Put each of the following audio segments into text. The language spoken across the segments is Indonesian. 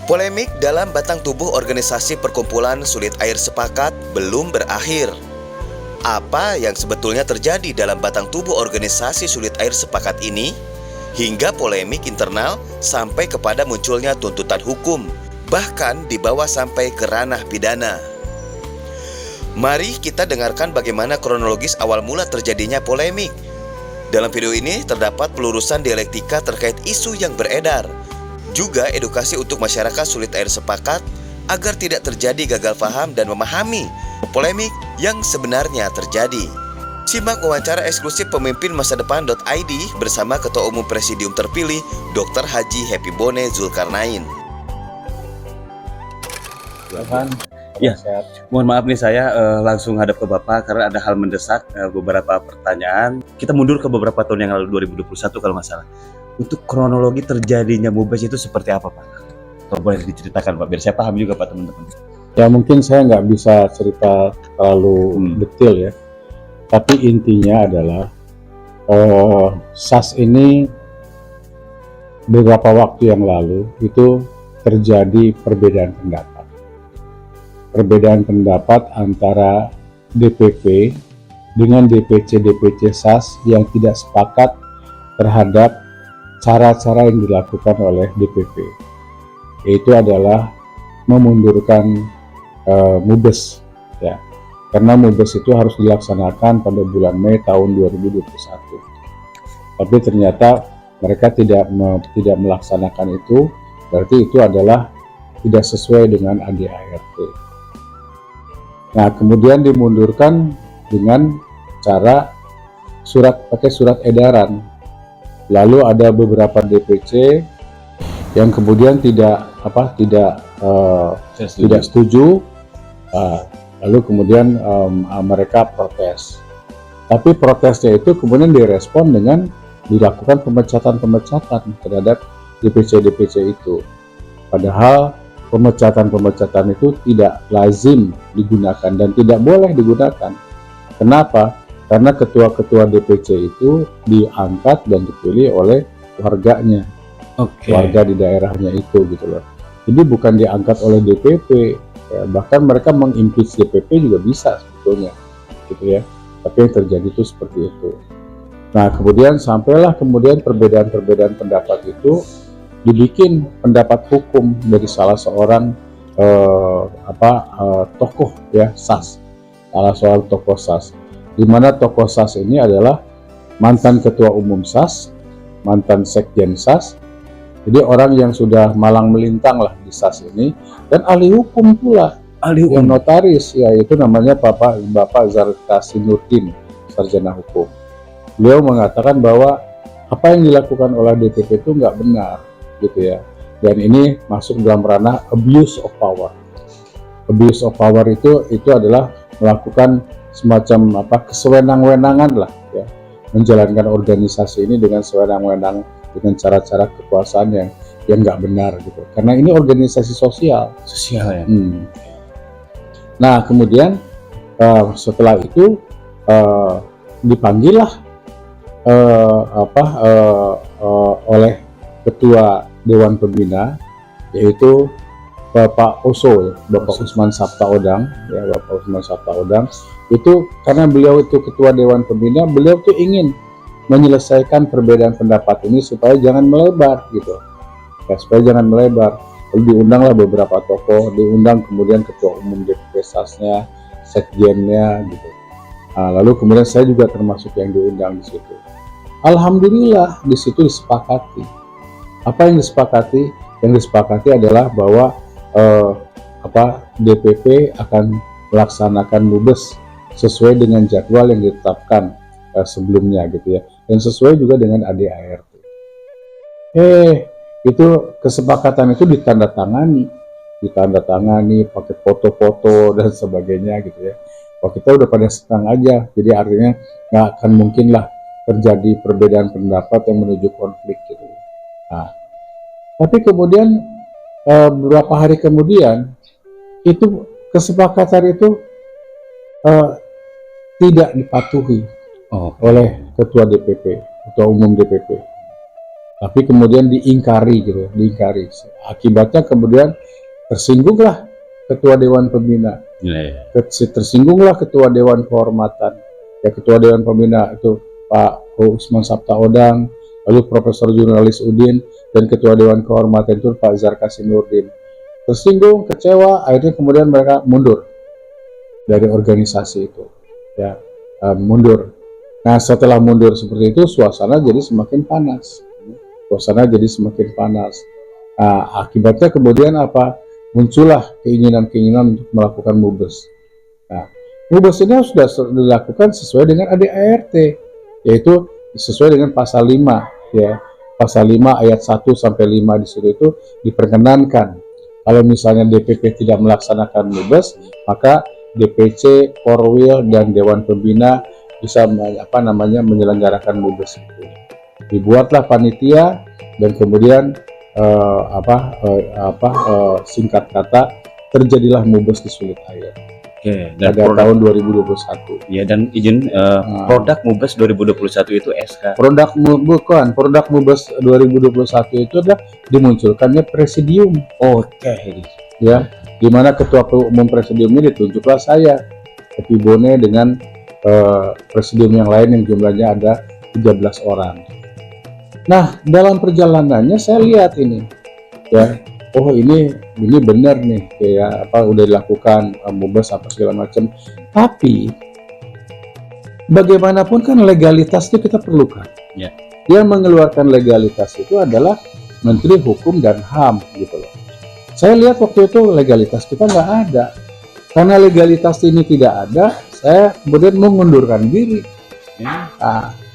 Polemik dalam batang tubuh organisasi perkumpulan Sulit Air Sepakat belum berakhir. Apa yang sebetulnya terjadi dalam batang tubuh organisasi Sulit Air Sepakat ini? Hingga polemik internal sampai kepada munculnya tuntutan hukum, bahkan dibawa sampai ke ranah pidana. Mari kita dengarkan bagaimana kronologis awal mula terjadinya polemik. Dalam video ini terdapat pelurusan dialektika terkait isu yang beredar, juga edukasi untuk masyarakat Sulit Air Sepakat agar tidak terjadi gagal paham dan memahami polemik yang sebenarnya terjadi. Simak wawancara eksklusif pemimpin masa depan.id bersama Ketua Umum Presidium terpilih Dr. Haji Happy Bone Zulkarnain. Ya, mohon maaf nih saya langsung hadap ke Bapak karena ada hal mendesak, beberapa pertanyaan. Kita mundur ke beberapa tahun yang lalu, 2021 kalau nggak salah. Untuk kronologi terjadinya MUBES itu seperti apa, Pak? Kalau boleh diceritakan, Pak, biar saya paham juga, Pak, teman-teman. Ya, mungkin saya nggak bisa cerita terlalu detail ya. Tapi intinya adalah SAS ini beberapa waktu yang lalu itu terjadi perbedaan pendapat. Perbedaan pendapat antara DPP dengan DPC SAS yang tidak sepakat terhadap cara-cara yang dilakukan oleh DPP. Yaitu adalah memundurkan MUBES, ya. Karena MUBES itu harus dilaksanakan pada bulan Mei tahun 2021. Tapi ternyata mereka tidak melaksanakan itu, berarti itu adalah tidak sesuai dengan ADART. Nah, kemudian dimundurkan dengan cara pakai surat edaran. Lalu ada beberapa DPC yang kemudian tidak setuju. Lalu kemudian mereka protes. Tapi protesnya itu kemudian direspon dengan dilakukan pemecatan terhadap DPC itu. Padahal pemecatan itu tidak lazim digunakan dan tidak boleh digunakan. Kenapa? Karena ketua-ketua DPC itu diangkat dan dipilih oleh warganya, warga di daerahnya itu, gitu loh. Jadi bukan diangkat oleh DPP, ya, bahkan mereka mengimpeach DPP juga bisa sebetulnya, gitu ya. Tapi yang terjadi itu seperti itu. Nah, kemudian sampailah perbedaan pendapat itu dibikin pendapat hukum dari salah seorang tokoh ya SAS, salah seorang tokoh SAS, di mana tokoh SAS ini adalah mantan ketua umum SAS, mantan sekjen SAS, jadi orang yang sudah malang melintang lah di SAS ini, dan ahli hukum pula, yang notaris, ya, itu namanya Bapak Zarkasinuddin, sarjana hukum. Beliau mengatakan bahwa apa yang dilakukan oleh DPP itu nggak benar, gitu ya, dan ini masuk dalam ranah abuse of power. Abuse of power itu adalah melakukan semacam kesewenang-wenangan lah, ya, menjalankan organisasi ini dengan sewenang-wenang dengan cara-cara kekuasaan yang nggak benar, gitu. Karena ini organisasi sosial ya. Nah, kemudian setelah itu dipanggillah oleh ketua Dewan Pembina, yaitu Bapak Oso, Bapak Usman Sabtaodang, ya, Bapak Usman Sabtaodang. Itu karena beliau itu ketua Dewan Pembina, beliau tuh ingin menyelesaikan perbedaan pendapat ini supaya jangan melebar, gitu. Ya, supaya jangan melebar. Lalu diundanglah beberapa tokoh, diundang kemudian ketua umum DPP SAS-nya, sekjennya, gitu. Nah, lalu kemudian saya juga termasuk yang diundang di situ. Alhamdulillah di situ disepakati. Apa yang disepakati? Yang disepakati adalah bahwa DPP akan melaksanakan MUBES sesuai dengan jadwal yang ditetapkan sebelumnya, gitu ya, dan sesuai juga dengan ADART. Itu kesepakatan itu ditandatangani pakai foto-foto dan sebagainya, gitu ya. Kita udah pada senang aja, jadi artinya nggak akan mungkin lah terjadi perbedaan pendapat yang menuju konflik, gitu. Nah, tapi kemudian beberapa hari kemudian itu kesepakatan itu tidak dipatuhi oleh ketua DPP, ketua umum DPP. tapi kemudian diingkari gitu, diingkari. Akibatnya kemudian tersinggunglah ketua Dewan Pembina, tersinggunglah ketua Dewan Kehormatan, ya ketua Dewan Pembina itu Pak Usman Sabtaodang, lalu Profesor Jurnalis Udin, dan ketua Dewan Kehormatan itu Pak Zarkasi Nurdin. Tersinggung, kecewa, akhirnya kemudian mereka mundur dari organisasi itu, ya mundur. Nah setelah mundur seperti itu, suasana jadi semakin panas. Nah, akibatnya kemudian apa? Muncullah keinginan-keinginan untuk melakukan mubes. Nah, mubes ini sudah dilakukan sesuai dengan ADART, yaitu sesuai dengan pasal 5, ya. Pasal 5 ayat 1 sampai 5 di situ itu diperkenankan. Kalau misalnya DPP tidak melaksanakan mubes, maka DPC, Korwil, dan Dewan Pembina bisa menyelenggarakan mubes itu. Dibuatlah panitia dan kemudian singkat kata terjadilah mubes di Sulit Air. Oke, pada tahun 2021. Ya, dan izin produk mubes 2021 itu SK. Produk mubes 2021 itu adalah dimunculkannya presidium. Oke. Ya, di mana ketua umum presidiumnya ditunjuklah saya, Epi Bone, dengan presidium yang lain yang jumlahnya ada 13 orang. Nah, dalam perjalanannya saya lihat ini, ya, oh ini benar nih, kayak udah dilakukan mubes apa segala macam. Tapi bagaimanapun kan legalitas itu kita perlukan. Ya. Yang mengeluarkan legalitas itu adalah Menteri Hukum dan HAM gitu loh. Saya lihat waktu itu legalitas kita nggak ada. Karena legalitas ini tidak ada, saya kemudian mengundurkan diri. Nah,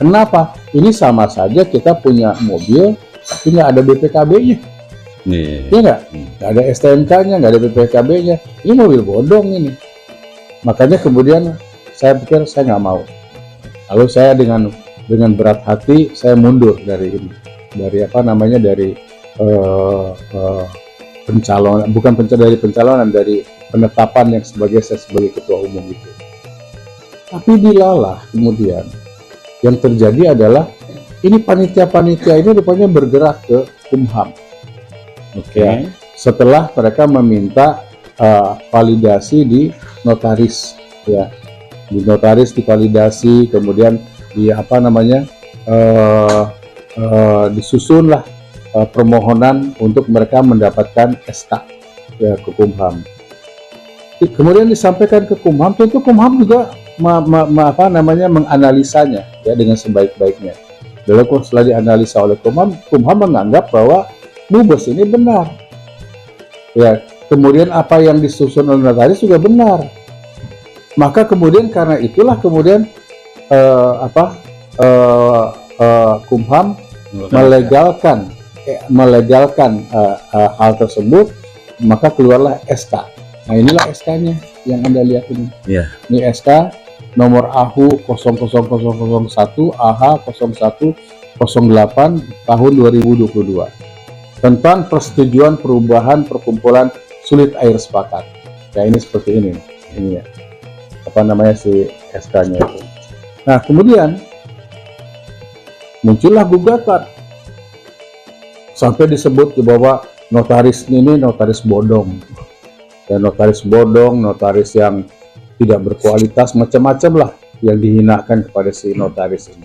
kenapa? Ini sama saja kita punya mobil, tapi nggak ada BPKB-nya. Iya nggak? Nggak ada STNK-nya, nggak ada BPKB-nya. Ini mobil bodong ini. Makanya kemudian saya pikir saya nggak mau. Lalu saya dengan berat hati saya mundur dari ini, dari pencalonan, dari pencalonan, dari penetapan yang sebagai ketua umum itu. Tapi dilalah kemudian yang terjadi adalah ini panitia-panitia ini rupanya bergerak ke Kumham. Oke. Ya, setelah mereka meminta validasi di notaris, ya, di notaris divalidasi, kemudian disusunlah permohonan untuk mereka mendapatkan SK, ya, ke Kumham. Kemudian disampaikan ke Kumham, tentu Kumham juga menganalisanya, ya, dengan sebaik-baiknya. Lalu setelah dianalisa oleh Kumham menganggap bahwa mubes ini benar, ya. Kemudian apa yang disusun oleh notaris juga benar. Maka kemudian karena itulah kemudian Kumham melegalkan hal tersebut, maka keluarlah SK. Nah, inilah SK-nya yang Anda lihat ini. Yeah. Ini SK nomor AHU 00001 AH 0108 tahun 2022 tentang persetujuan perubahan perkumpulan Sulit Air Sepakat. Ya, ini seperti ini ya. Si SK-nya itu. Nah, kemudian muncullah gugatan sampai disebut bahwa notaris ini notaris bodong. Dan notaris bodong, notaris yang tidak berkualitas, macam-macam lah yang dihinakan kepada si notaris ini.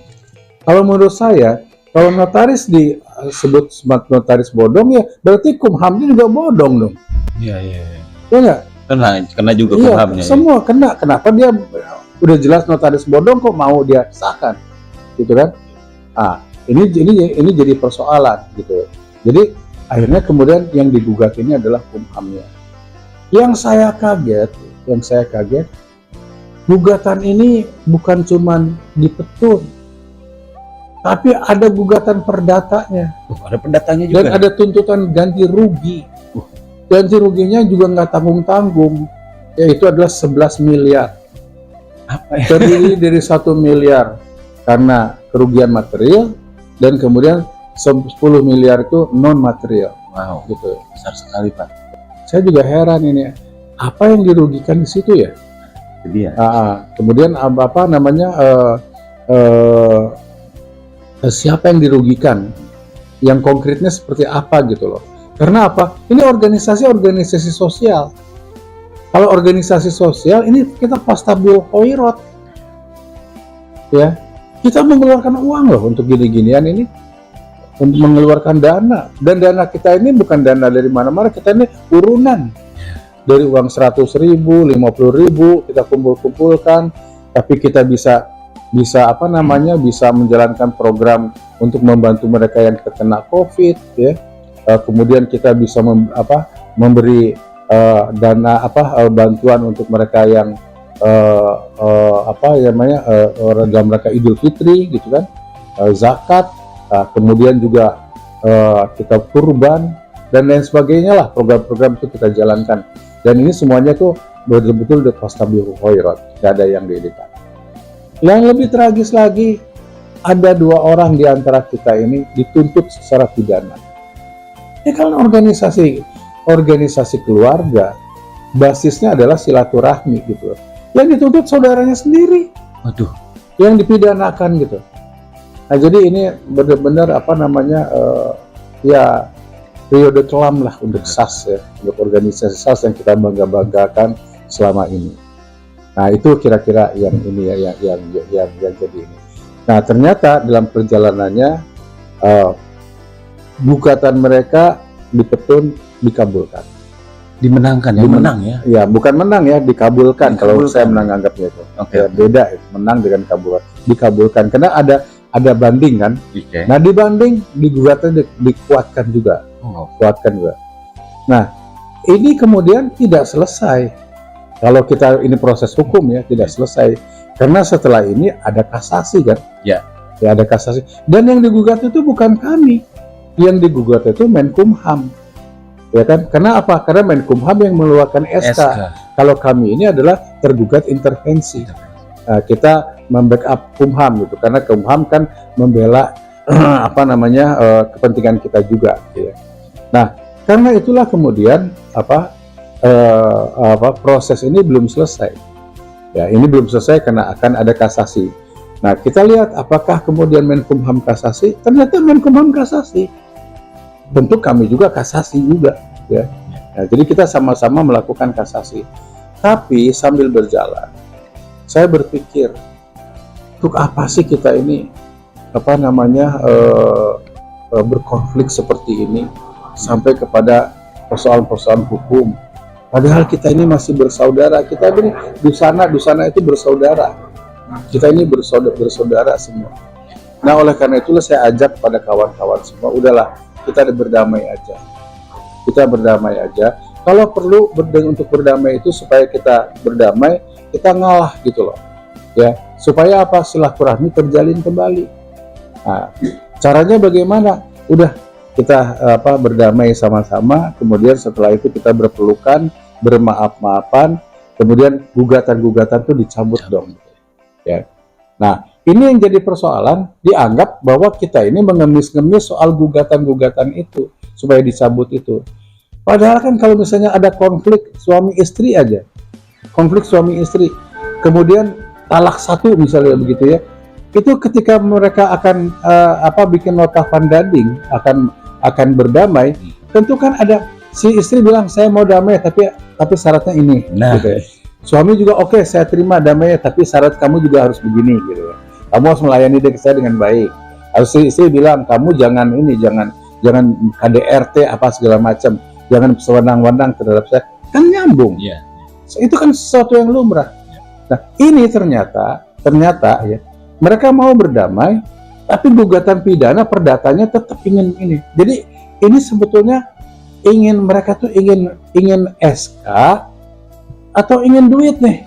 Kalau menurut saya, kalau notaris disebut notaris bodong, ya berarti Kumham juga bodong dong. Iya. Ya nggak? Kena juga iya, Kumhamnya. Semua kena. Kenapa dia udah jelas notaris bodong kok mau dia sahkan, gitu kan? Ini jadi persoalan gitu. Jadi akhirnya kemudian yang digugat ini adalah Kumhamnya. Yang saya kaget, gugatan ini bukan cuman di petun, tapi ada gugatan perdatanya. Ada perdatanya juga. Dan ada tuntutan ganti rugi. Ganti ruginya juga nggak tanggung-tanggung, yaitu adalah 11 miliar. Apa ya? Terdiri dari 1 miliar karena kerugian material, dan kemudian 10 miliar itu non material. Wow, gitu. Besar sekali, Pak. Saya juga heran ini, apa yang dirugikan di situ ya? Jadi ya. Kemudian siapa yang dirugikan? yang konkretnya seperti apa gitu loh. Karena apa? Ini organisasi sosial. Kalau organisasi sosial ini kita pastabil khairat. Ya, kita mengeluarkan uang loh untuk gini-ginian ini, untuk mengeluarkan dana. Dan dana kita ini bukan dana dari mana-mana, kita ini urunan. Dari uang 100.000, 50.000 kita kumpulkan, tapi kita bisa bisa menjalankan program untuk membantu mereka yang terkena COVID, ya. Kemudian kita bisa memberi dana bantuan untuk mereka yang dalam rangka Idul Fitri gitu kan, zakat, kemudian juga kita kurban dan lain sebagainya lah, program-program itu kita jalankan. Dan ini semuanya tuh betul-betul the fastabiqul khairat, nggak ada yang dilihat. Yang lebih tragis lagi, ada 2 orang di antara kita ini dituntut secara pidana. Ya kan organisasi keluarga, basisnya adalah silaturahmi gitu. Yang dituntut saudaranya sendiri. Waduh. Yang dipidanakan gitu. Nah jadi ini benar-benar periode kelam lah untuk SAS ya, untuk organisasi SAS yang kita banggakan selama ini. Nah itu kira-kira yang ini ya, yang jadi ini. Nah ternyata dalam perjalanannya gugatan mereka di petun dikabulkan. Dimenangkan ya, menang ya? Ya bukan menang ya, dikabulkan. Kalau saya menanggapnya itu. Okay. Ya, beda itu, menang dengan dikabulkan. Karena ada banding kan. Okay. Nah dibanding digugatnya dikuatkan juga. Kuatkan juga. Nah, ini kemudian tidak selesai. Kalau kita ini proses hukum ya, tidak selesai. Karena setelah ini ada kasasi kan? Ya. Ya ada kasasi. Dan yang digugat itu bukan kami. Yang digugat itu Menkumham. Ya kan? Karena apa? Karena Menkumham yang mengeluarkan SK. Kalau kami ini adalah tergugat intervensi. Nah, kita membackup Kumham gitu. Karena Kumham kan membela kepentingan kita juga. Ya. Nah, karena itulah kemudian proses ini belum selesai. Ya, ini belum selesai karena akan ada kasasi. Nah, kita lihat apakah kemudian Menkumham kasasi? Ternyata Menkumham kasasi. Tentu kami juga kasasi juga, ya. Nah, jadi kita sama-sama melakukan kasasi. Tapi sambil berjalan, saya berpikir, untuk apa sih kita ini berkonflik seperti ini? Sampai kepada persoalan-persoalan hukum. Padahal kita ini masih bersaudara. Kita ini dusana itu bersaudara. Kita ini bersaudara semua. Nah oleh karena itulah saya ajak pada kawan-kawan semua, udahlah kita berdamai aja. Kita berdamai aja. Kalau perlu untuk berdamai itu supaya kita berdamai, kita ngalah gitu loh. Ya, supaya apa? Silaturahmi terjalin kembali. Nah, caranya bagaimana? Udah kita berdamai sama-sama, kemudian setelah itu kita berpelukan, bermaaf-maafan, kemudian gugatan-gugatan itu dicabut dong. Ya. Nah, ini yang jadi persoalan, dianggap bahwa kita ini mengemis-ngemis soal gugatan-gugatan itu supaya dicabut itu. Padahal kan kalau misalnya ada konflik suami istri aja, konflik suami istri, kemudian talak 1 misalnya begitu ya, itu ketika mereka akan bikin nota pandading akan berdamai, tentu kan ada si istri bilang saya mau damai tapi syaratnya ini. Nah, gitu ya. Suami juga oke, saya terima damai tapi syarat kamu juga harus begini gitu. Kamu harus melayani saya dengan baik. Harus si istri bilang kamu jangan KDRT segala macam, jangan sewenang-wenang terhadap saya. Kan nyambung. Yeah. Itu kan sesuatu yang lumrah. Nah, ini ternyata ya mereka mau berdamai, tapi gugatan pidana perdatanya tetap ingin ini. Jadi ini sebetulnya mereka tuh ingin SK atau ingin duit nih.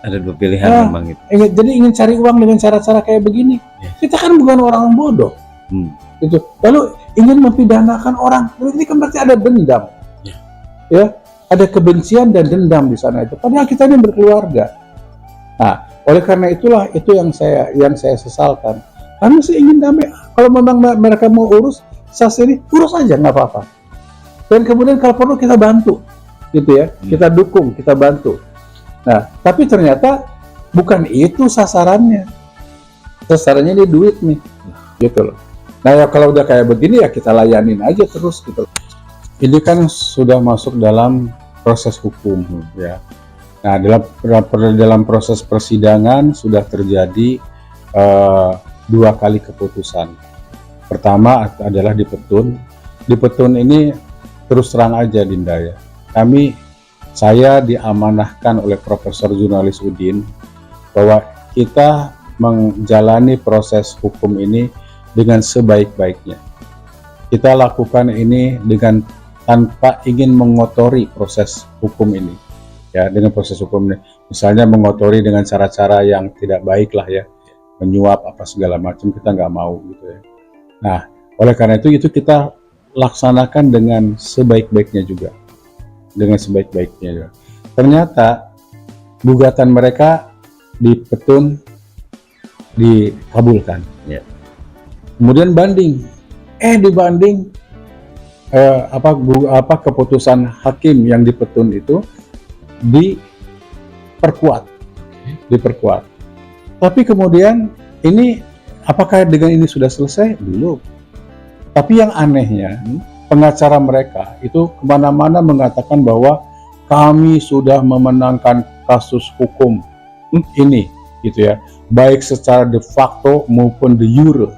Ada 2 pilihan memang itu. Jadi ingin cari uang dengan cara-cara kayak begini. Yeah. Kita kan bukan orang bodoh. Gitu. Lalu ingin mempidanakan orang. Ini kan berarti ada dendam. Yeah. Ya, ada kebencian dan dendam di sana itu. Padahal kita ini berkeluarga. Nah, oleh karena itulah itu yang saya sesalkan. Kami sih ingin damai. Kalau memang mereka mau urus SAS ini, urus aja nggak apa-apa. Dan kemudian kalau perlu kita bantu, gitu ya, kita dukung, kita bantu. Nah, tapi ternyata bukan itu sasarannya. Sasarannya ini duit nih, gitu loh. Nah ya kalau udah kayak begini ya kita layanin aja terus gitu. Ini kan sudah masuk dalam proses hukum ya. Nah dalam proses persidangan sudah terjadi 2 kali keputusan. Pertama adalah di Petun. Di Petun ini terus terang aja Dinda ya. Saya diamanahkan oleh Profesor Jurnalis Udin bahwa kita menjalani proses hukum ini dengan sebaik-baiknya. Kita lakukan ini dengan tanpa ingin mengotori proses hukum ini. Ya, dengan proses hukum ini. Misalnya mengotori dengan cara-cara yang tidak baik lah ya. Menyuap apa segala macam kita nggak mau gitu ya. Nah, oleh karena itu kita laksanakan dengan sebaik-baiknya juga. Dengan sebaik-baiknya juga. Ternyata gugatan mereka di Petun dikabulkan. Ya. Kemudian banding. Dibanding keputusan hakim yang di Petun itu diperkuat. Tapi kemudian ini apakah dengan ini sudah selesai? Belum. Tapi yang anehnya pengacara mereka itu kemana-mana mengatakan bahwa kami sudah memenangkan kasus hukum ini, gitu ya, baik secara de facto maupun de jure.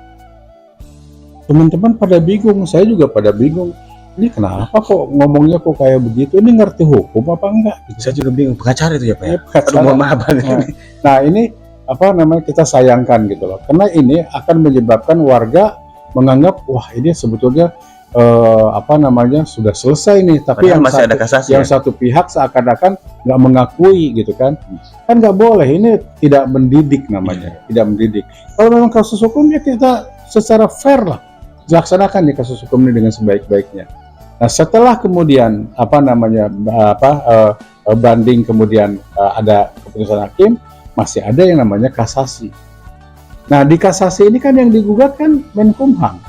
Teman-teman pada bingung, saya juga pada bingung. Ini kenapa kok ngomongnya kok kayak begitu? Ini ngerti hukum apa enggak? Saya juga bingung, pengacara itu ya Pak ya? Pengacara. Aduh, mohon maaf. Nah ini kita sayangkan gitu loh, karena ini akan menyebabkan warga menganggap wah ini sebetulnya sudah selesai nih, tapi yang masih ada kasasi, satu pihak seakan-akan nggak mengakui gitu kan nggak boleh, ini tidak mendidik namanya, tidak mendidik. Kalau memang kasus hukum ya kita secara fair lah laksanakan nih kasus hukum ini dengan sebaik-baiknya. Nah setelah kemudian banding kemudian ada keputusan hakim, masih ada yang namanya kasasi. Nah di kasasi ini kan yang digugat kan Menkumham.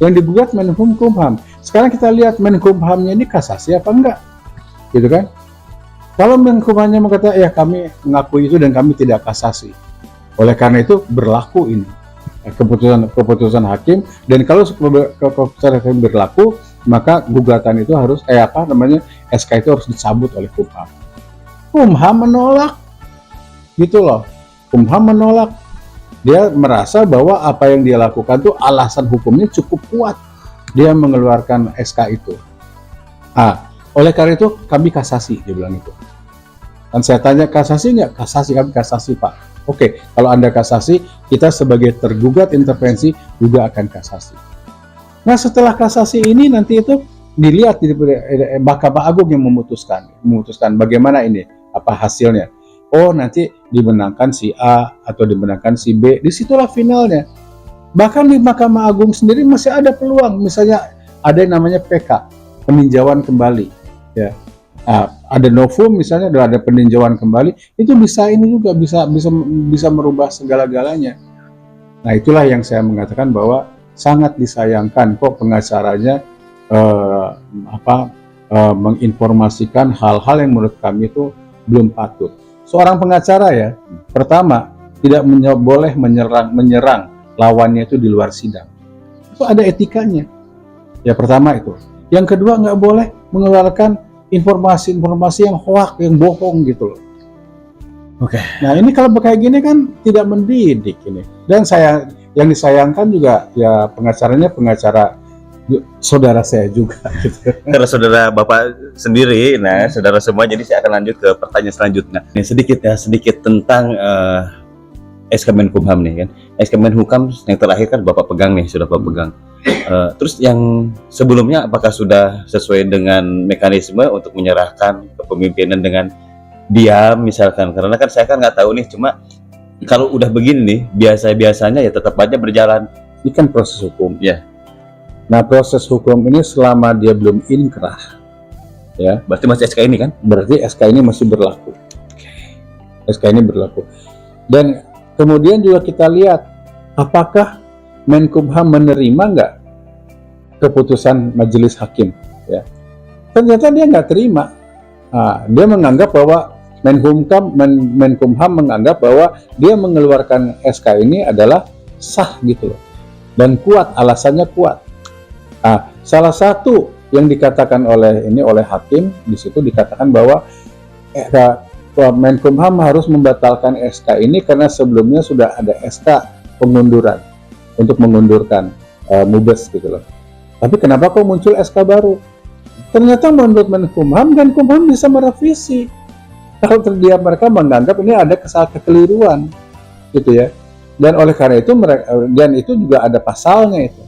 Yang digugat Menkumham. Sekarang kita lihat Menkumhamnya ini kasasi apa enggak, gitu kan? Kalau Menkumhamnya mengatakan ya kami mengakui itu dan kami tidak kasasi. Oleh karena itu berlaku ini keputusan hakim, dan kalau keputusan hakim berlaku maka gugatan itu harus SK itu harus dicabut oleh Kumham. Kumham menolak, gitu loh. Kumham menolak. Dia merasa bahwa apa yang dia lakukan itu alasan hukumnya cukup kuat. Dia mengeluarkan SK itu. Oleh karena itu kami kasasi, dia bilang itu. Dan saya tanya kasasi nggak? Kasasi, kami kasasi Pak. Oke, kalau Anda kasasi, kita sebagai tergugat intervensi juga akan kasasi. Nah setelah kasasi ini nanti itu dilihat di Mahkamah Agung yang memutuskan bagaimana ini, apa hasilnya. Oh nanti dimenangkan si A atau dimenangkan si B, disitulah finalnya. Bahkan di Mahkamah Agung sendiri masih ada peluang, misalnya ada yang namanya PK, peninjauan kembali, ya. Ada novum misalnya, ada peninjauan kembali, itu bisa merubah segala-galanya. Nah itulah yang saya mengatakan bahwa sangat disayangkan kok pengacaranya menginformasikan hal-hal yang menurut kami itu belum patut. Seorang pengacara ya, pertama tidak boleh menyerang lawannya itu di luar sidang. Itu ada etikanya. Ya pertama itu. Yang kedua nggak boleh mengeluarkan informasi yang hoak, yang bohong gitu loh. Oke. Nah ini kalau kayak gini kan tidak mendidik ini. Dan yang disayangkan juga ya pengacara saudara saya juga. Gitu. Karena saudara Bapak sendiri, nah saudara semua, jadi saya akan lanjut ke pertanyaan selanjutnya. Ini sedikit tentang SK Menkumham nih kan. SK Menkumham yang terakhir kan Bapak pegang nih, sudah Bapak pegang. Terus yang sebelumnya apakah sudah sesuai dengan mekanisme untuk menyerahkan kepemimpinan dengan diam misalkan? Karena kan saya kan nggak tahu nih, cuma kalau udah begini nih biasanya ya tetap aja berjalan. Ini kan proses hukum. Ya. Nah proses hukum ini selama dia belum inkrah, ya. Berarti masih SK ini kan? Berarti SK ini masih berlaku. SK ini berlaku. Dan kemudian juga kita lihat apakah Menkumham menerima nggak keputusan majelis hakim, ya. Ternyata dia nggak terima. Dia menganggap bahwa Menkumham menganggap bahwa dia mengeluarkan SK ini adalah sah gitu loh. dan kuat, alasannya kuat. Nah, salah satu yang dikatakan oleh hakim di situ dikatakan bahwa Menkumham harus membatalkan SK ini karena sebelumnya sudah ada SK pengunduran untuk mengundurkan Mubes gitu loh. Tapi kenapa kok muncul SK baru? Ternyata menurut Menkumham dan Kumham bisa merevisi. Kalau terdiam mereka menganggap ini ada kekeliruan, gitu ya. Dan oleh karena itu dan itu juga ada pasalnya itu.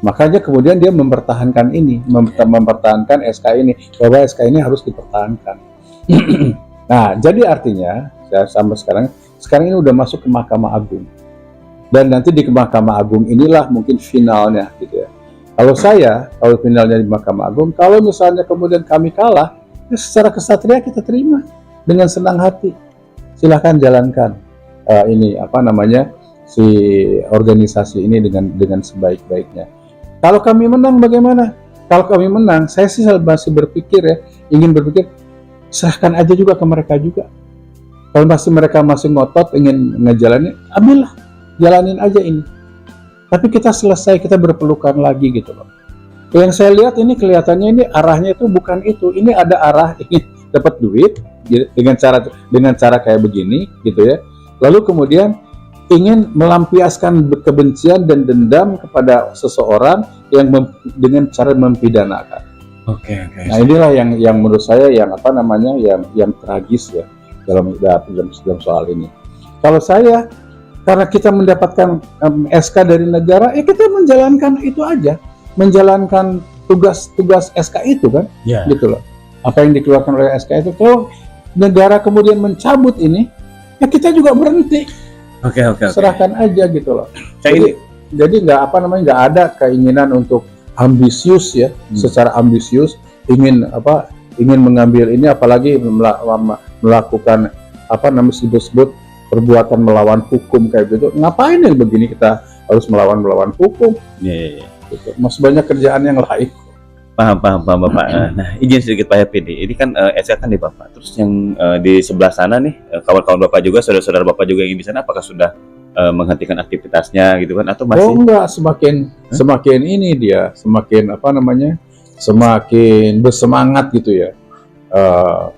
Makanya kemudian dia mempertahankan ini, mempertahankan SK ini, bahwa SK ini harus dipertahankan. Nah, jadi artinya sampai sekarang ini udah masuk ke Mahkamah Agung. Dan nanti di Mahkamah Agung inilah mungkin finalnya, gitu ya. Kalau finalnya di Mahkamah Agung, kalau misalnya kemudian kami kalah, ya secara kesatria kita terima dengan senang hati. Silahkan jalankan si organisasi ini dengan sebaik-baiknya. Kalau kami menang bagaimana? Kalau kami menang, saya sih masih ingin berpikir, serahkan aja juga ke mereka juga. Kalau mereka masih ngotot ingin ngejalanin, ambillah, jalanin aja ini. Tapi kita selesai, kita berpelukan lagi gitu loh. Yang saya lihat ini kelihatannya ini arahnya itu bukan itu. Ini ada arah ingin dapat duit dengan cara kayak begini gitu ya. Lalu kemudian ingin melampiaskan kebencian dan dendam kepada seseorang dengan cara mempidanakan. Oke. Nah, inilah yang menurut saya yang tragis ya dalam soal ini. Kalau saya, karena kita mendapatkan SK dari negara, kita menjalankan itu aja, menjalankan tugas SK itu kan, gitu loh. Apa yang dikeluarkan oleh SK itu, kalau negara kemudian mencabut ini, ya kita juga berhenti. Oke. Serahkan aja gitu loh. Jadi nggak ada keinginan untuk ambisius ya, secara ambisius ingin mengambil ini, apalagi melakukan disebut perbuatan melawan hukum kayak gitu. Ngapain yang begini kita harus melawan hukum? Iya. Gitu. Masih banyak kerjaan yang lain. Paham Bapak. Nah, izin sedikit Pak Happy. Ini kan SK kan di Bapak. Terus yang di sebelah sana nih, kawan-kawan Bapak juga, saudara-saudara Bapak juga yang di sana, apakah sudah menghentikan aktivitasnya gitu kan, atau masih? Oh enggak, semakin ini dia, semakin bersemangat gitu ya.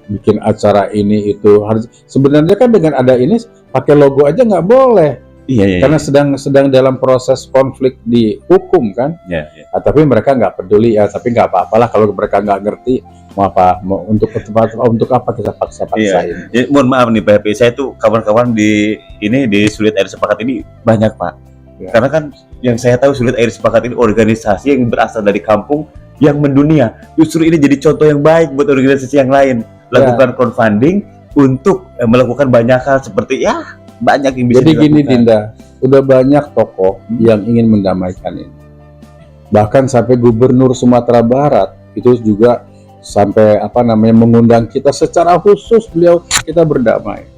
Bikin acara ini itu harus, sebenarnya kan dengan ada ini pakai logo aja nggak boleh. Iya. Karena sedang dalam proses konflik di hukum kan. Iya. Tapi mereka nggak peduli ya, tapi nggak apa-apalah kalau mereka nggak ngerti untuk apa kita paksa-paksain. Jadi, mohon maaf nih Pak Happy, saya tuh kawan-kawan di Sulit Air Sepakat ini banyak Pak. Ya. Karena kan yang saya tahu Sulit Air Sepakat ini organisasi yang berasal dari kampung yang mendunia. Justru ini jadi contoh yang baik buat organisasi yang lain. Lakukan crowdfunding untuk melakukan banyak hal seperti banyak yang bisa jadi dilakukan. Gini Dinda, udah banyak tokoh yang ingin mendamaikan ini. Bahkan sampai Gubernur Sumatera Barat itu juga sampai mengundang kita secara khusus, kita berdamai.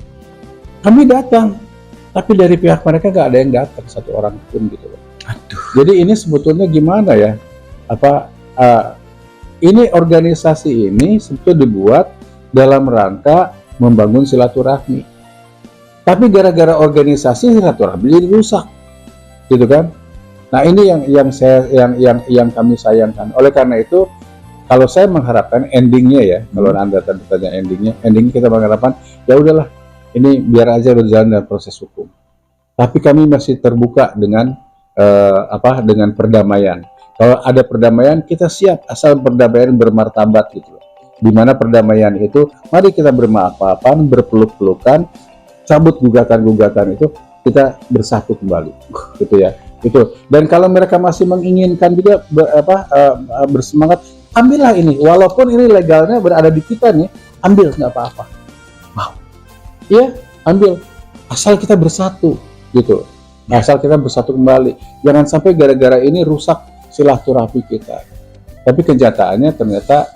Kami datang, tapi dari pihak mereka nggak ada yang datang, satu orang pun gitu loh. Aduh. Jadi ini sebetulnya gimana ya? Ini organisasi ini sebetulnya dibuat dalam rangka membangun silaturahmi. Tapi gara-gara organisasi silaturahmi jadi rusak, gitu kan? Nah ini yang kami sayangkan. Oleh karena itu, kalau saya mengharapkan endingnya ya, kalau Anda tanya endingnya kita mengharapkan ya udahlah, ini biar aja berjalan dalam proses hukum. Tapi kami masih terbuka dengan perdamaian. Kalau ada perdamaian, kita siap, asal perdamaian bermartabat gitu. Di mana perdamaian itu, mari kita bermaaf-maafan, berpeluk-pelukan, cabut gugatan-gugatan itu, kita bersatu kembali, gitu ya. Itu. Dan kalau mereka masih menginginkan juga bersemangat, ambillah ini, walaupun ini legalnya berada di kita nih, ambil, nggak apa-apa. Wow. Iya, ambil, asal kita bersatu, gitu. Asal kita bersatu kembali. Jangan sampai gara-gara ini rusak silaturahmi kita. Tapi kenyataannya ternyata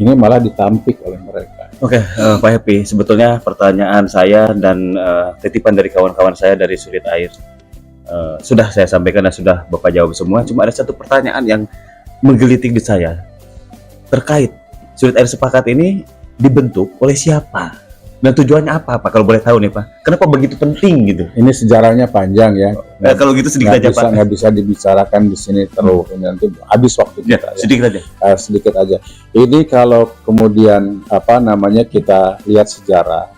ini malah ditampik oleh mereka. Oke, Pak Happy, sebetulnya pertanyaan saya dan titipan dari kawan-kawan saya dari Sulit Air sudah saya sampaikan dan sudah Bapak jawab semua. Cuma ada satu pertanyaan yang menggelitik di saya terkait Sulit Air Sepakat ini dibentuk oleh siapa? Dan tujuannya apa Pak? Kalau boleh tahu nih Pak, kenapa begitu penting gitu? Ini sejarahnya panjang ya. Kalau gitu sedikit aja Pak. Nggak bisa dibicarakan di sini terus. Ini nanti habis waktu Ya, kita. sedikit aja. Sedikit aja. Ini kalau kemudian kita lihat sejarah,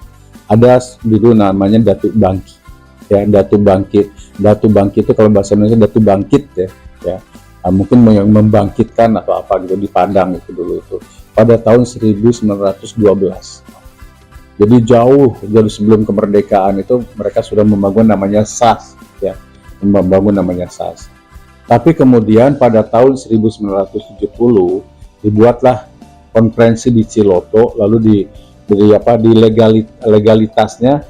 ada dulu namanya Datu Bangki. Ya, Datu Bangkit. Datu Bangkit itu kalau bahasa Indonesia Datu Bangkit ya. Ya. Mungkin yang membangkitkan atau apa gitu dipandang itu dulu itu pada tahun 1912. Jadi jauh dari sebelum kemerdekaan itu mereka sudah membangun namanya SAS ya, membangun namanya SAS. Tapi kemudian pada tahun 1970 dibuatlah konferensi di Ciloto, lalu legalitasnya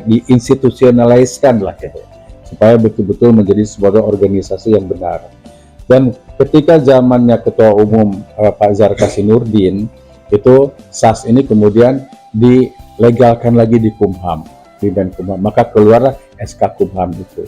diinstitusionaliskan lah gitu, supaya betul-betul menjadi sebuah organisasi yang benar. Dan ketika zamannya Ketua Umum Pak Zarkasi Nurdin, itu SAS ini kemudian dilegalkan lagi di Kumham, di Menkumham, maka keluarlah SK Kumham itu.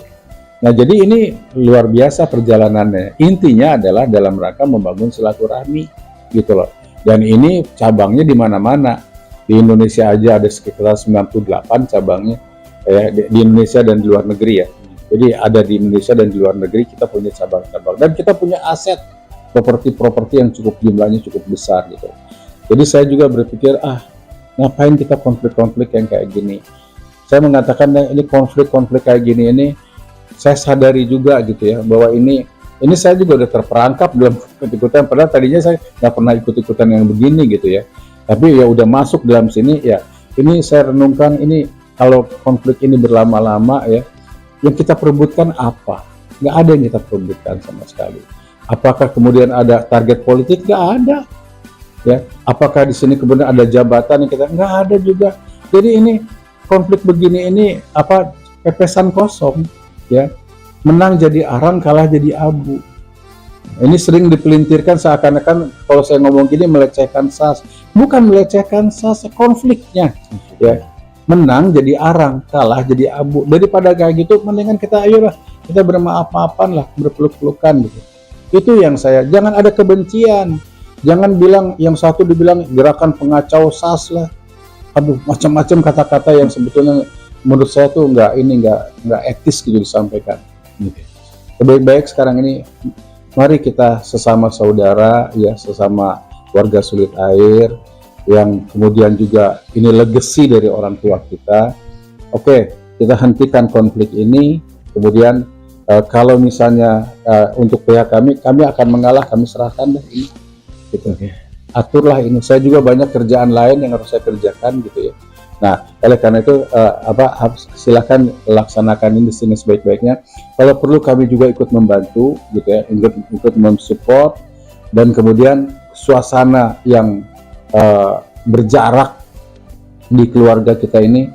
Nah, jadi ini luar biasa perjalanannya. Intinya adalah dalam rangka membangun silaturahmi gitu loh. Dan ini cabangnya di mana-mana. Di Indonesia aja ada sekitar 98 cabangnya ya, di Indonesia dan di luar negeri ya. Jadi ada di Indonesia dan di luar negeri kita punya cabang-cabang, dan kita punya aset properti-properti yang jumlahnya cukup besar gitu. Jadi saya juga berpikir, ngapain kita konflik-konflik yang kayak gini? Saya mengatakan ini konflik-konflik kayak gini ini, saya sadari juga gitu ya, bahwa ini saya juga udah terperangkap dalam ikut-ikutan, padahal tadinya saya nggak pernah ikut-ikutan yang begini gitu ya. Tapi ya udah masuk dalam sini ya, ini saya renungkan, ini kalau konflik ini berlama-lama ya, yang kita perebutkan apa? Nggak ada yang kita perebutkan sama sekali. Apakah kemudian ada target politik? Nggak ada. Ya, apakah di sini kemudian ada jabatan yang kita nggak ada juga. Jadi ini konflik begini ini pepesan kosong ya, menang jadi arang, kalah jadi abu. Ini sering dipelintirkan seakan-akan kalau saya ngomong gini melecehkan SAS, bukan melecehkan SAS, konfliknya ya, menang jadi arang, kalah jadi abu. Daripada kayak gitu mendingan kita ayolah kita bermaaf-maafan lah, berpeluk-pelukan gitu. Itu yang saya, jangan ada kebencian. Jangan bilang yang satu dibilang gerakan pengacau SAS lah, aduh macam-macam kata-kata yang sebetulnya menurut saya tuh nggak etis gitu disampaikan. Lebih baik sekarang ini mari kita sesama saudara ya, sesama warga Sulit Air yang kemudian juga ini legacy dari orang tua kita. Oke, kita hentikan konflik ini. Kemudian kalau misalnya untuk pihak kami akan mengalah, kami serahkan deh ini. Gitu. Aturlah ini. Saya juga banyak kerjaan lain yang harus saya kerjakan gitu ya. Nah, oleh karena itu silakan laksanakan ini di sini sebaik-baiknya. Kalau perlu kami juga ikut membantu gitu ya, ikut mensupport, dan kemudian suasana yang berjarak di keluarga kita ini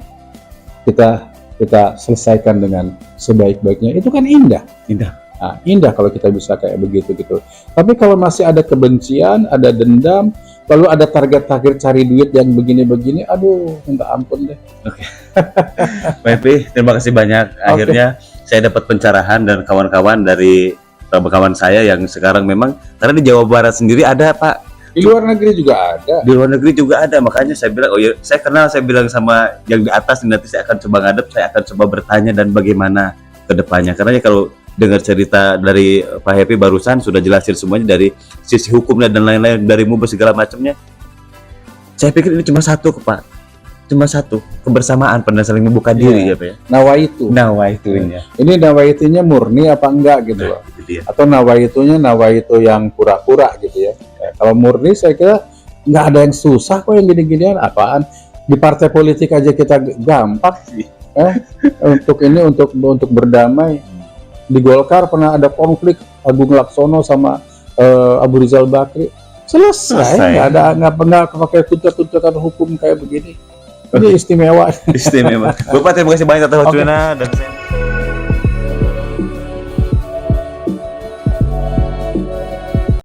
kita selesaikan dengan sebaik-baiknya. Itu kan indah. Nah, indah kalau kita bisa kayak begitu gitu. Tapi kalau masih ada kebencian, ada dendam, lalu ada target-target cari duit yang begini-begini, aduh, minta ampun deh. Oke. Pak Happy, terima kasih banyak. Akhirnya saya dapat pencerahan dan kawan-kawan dari kawan saya yang sekarang memang, karena di Jawa Barat sendiri ada Pak. Di luar negeri juga ada. Di luar negeri juga ada, makanya saya bilang, oh ya, saya kenal, saya bilang sama yang di atas, nanti saya akan coba ngadep, saya akan coba bertanya dan bagaimana ke depannya. Karena kalau dengar cerita dari Pak Happy barusan sudah jelasin semuanya dari sisi hukum dan lain-lain, dari mubah segala macamnya. Saya pikir ini cuma satu Pak, cuma satu kebersamaan, pernah saling membuka diri ya Pak ya. Nawaitunya. Ini nawaitunya murni apa enggak gitu loh. Itu dia. Atau nawaitu yang pura-pura gitu ya. Kalau murni saya kira nggak ada yang susah kok, yang gini-ginian apaan. Di partai politik aja kita gampang untuk berdamai. Di Golkar pernah ada konflik Agung Laksono sama Abu Rizal Bakri, selesai. Nggak pakai tuntutan hukum kayak begini. Ini istimewa. Bapak terima kasih banyak atas waktunya dan saya